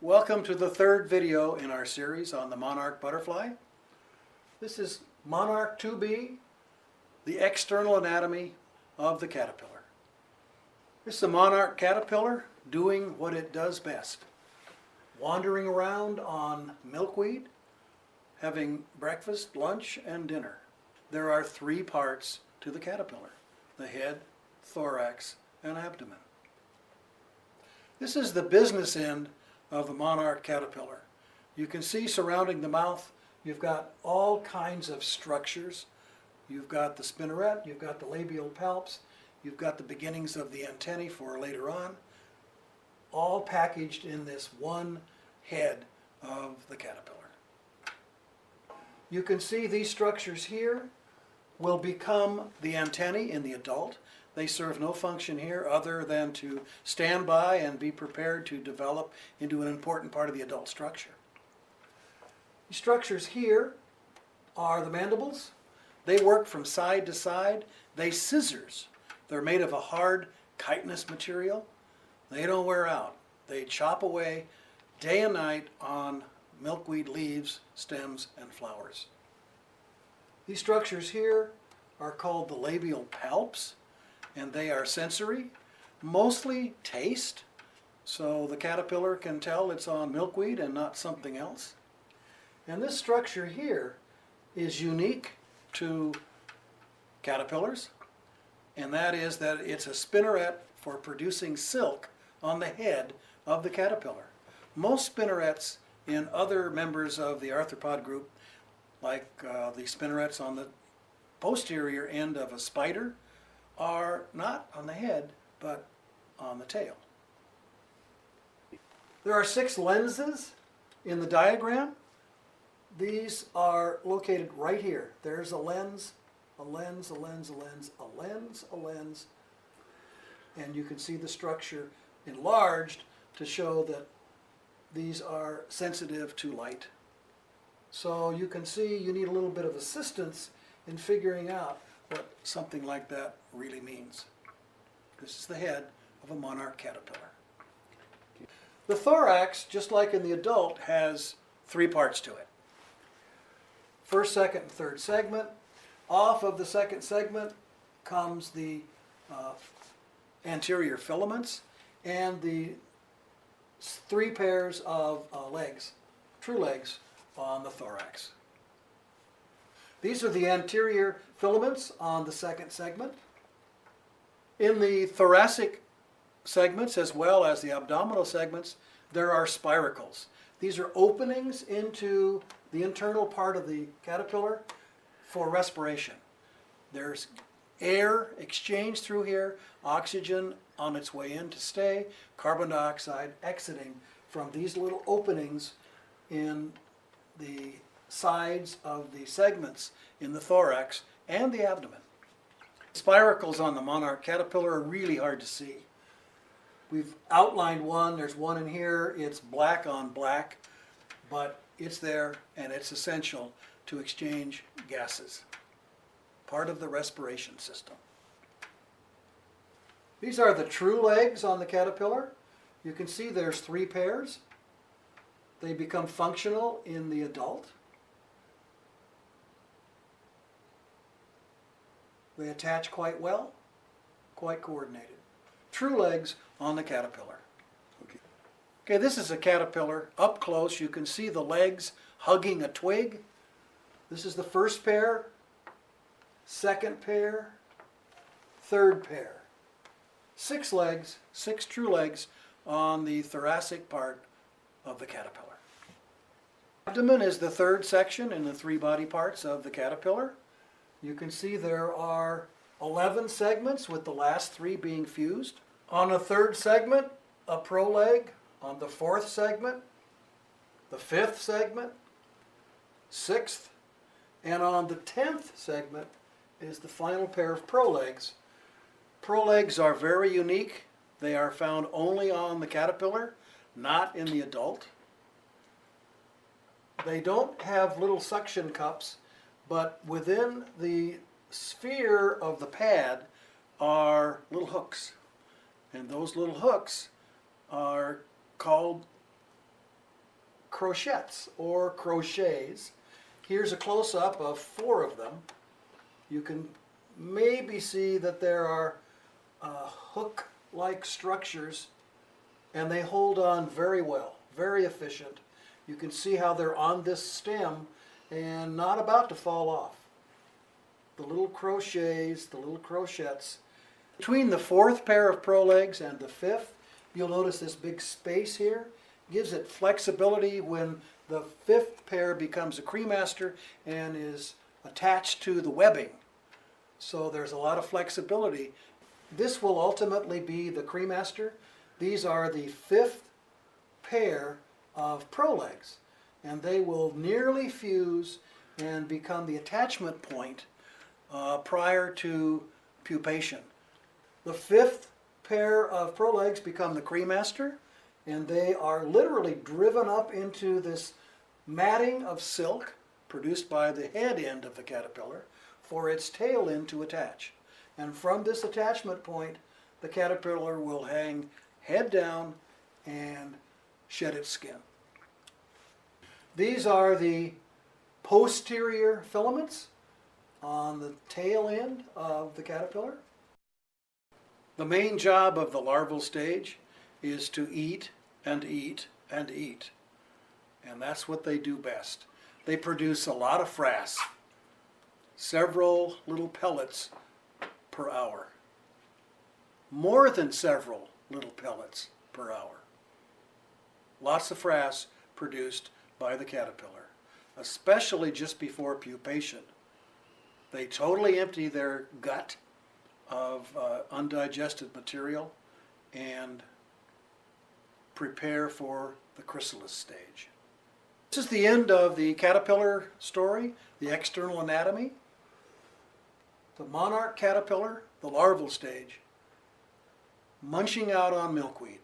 Welcome to the third video in our series on the monarch butterfly. This is Monarch 2B, the external anatomy of the caterpillar. This is a monarch caterpillar doing what it does best. Wandering around on milkweed, having breakfast, lunch, and dinner. There are three parts to the caterpillar: the head, thorax, and abdomen. This is the business end of the monarch caterpillar. You can see surrounding the mouth, you've got all kinds of structures. You've got the spinneret, you've got the labial palps, you've got the beginnings of the antennae for later on, all packaged in this one head of the caterpillar. You can see these structures here will become the antennae in the adult. They serve no function here other than to stand by and be prepared to develop into an important part of the adult structure. The structures here are the mandibles. They work from side to side. They scissors. They're made of a hard chitinous material. They don't wear out. They chop away day and night on milkweed leaves, stems, and flowers. These structures here are called the labial palps, and they are sensory, mostly taste, so the caterpillar can tell it's on milkweed and not something else. And this structure here is unique to caterpillars, and that is that it's a spinneret for producing silk on the head of the caterpillar. Most spinnerets in other members of the arthropod group, like the spinnerets on the posterior end of a spider, are not on the head, but on the tail. There are 6 lenses in the diagram. These are located right here. There's a lens, a lens, a lens, a lens, a lens, a lens, and you can see the structure enlarged to show that these are sensitive to light. So you can see you need a little bit of assistance in figuring out what something like that really means. This is the head of a monarch caterpillar. The thorax, just like in the adult, has 3 parts to it. First, second, and third segment. Off of the second segment comes the anterior filaments and the 3 pairs of legs, true legs, on the thorax. These are the anterior filaments on the second segment. In the thoracic segments, as well as the abdominal segments, there are spiracles. These are openings into the internal part of the caterpillar for respiration. There's air exchanged through here, oxygen on its way in to stay, carbon dioxide exiting from these little openings in the sides of the segments in the thorax and the abdomen. Spiracles on the monarch caterpillar are really hard to see. We've outlined one. There's one in here. It's black on black, but it's there and it's essential to exchange gases. Part of the respiration system. These are the true legs on the caterpillar. You can see there's 3 pairs. They become functional in the adult. They attach quite well, quite coordinated. True legs on the caterpillar. Okay, this is a caterpillar. Up close, you can see the legs hugging a twig. This is the first pair, second pair, third pair. 6 legs, 6 true legs on the thoracic part of the caterpillar. Abdomen is the third section in the 3 body parts of the caterpillar. You can see there are 11 segments, with the last 3 being fused. On the third segment, a proleg. On the 4th segment, the 5th segment, 6th, and on the 10th segment is the final pair of prolegs. Prolegs are very unique. They are found only on the caterpillar, not in the adult. They don't have little suction cups, but within the sphere of the pad are little hooks. And those little hooks are called crochets or crochets. Here's a close-up of 4 of them. You can maybe see that there are hook-like structures, and they hold on very well, very efficient. You can see how they're on this stem and not about to fall off. The little crochets, the little crochets. Between the 4th pair of prolegs and the 5th, you'll notice this big space here. Gives it flexibility when the 5th pair becomes a cremaster and is attached to the webbing. So there's a lot of flexibility. This will ultimately be the cremaster. These are the 5th pair of prolegs, and they will nearly fuse and become the attachment point prior to pupation. The 5th pair of prolegs become the cremaster, and they are literally driven up into this matting of silk produced by the head end of the caterpillar for its tail end to attach. And from this attachment point, the caterpillar will hang head down and shed its skin. These are the posterior filaments on the tail end of the caterpillar. The main job of the larval stage is to eat and eat and eat. And that's what they do best. They produce a lot of frass, several little pellets per hour. More than several little pellets per hour. Lots of frass produced by the caterpillar, especially just before pupation. They totally empty their gut of undigested material and prepare for the chrysalis stage. This is the end of the caterpillar story, the external anatomy. The monarch caterpillar, the larval stage, munching out on milkweed.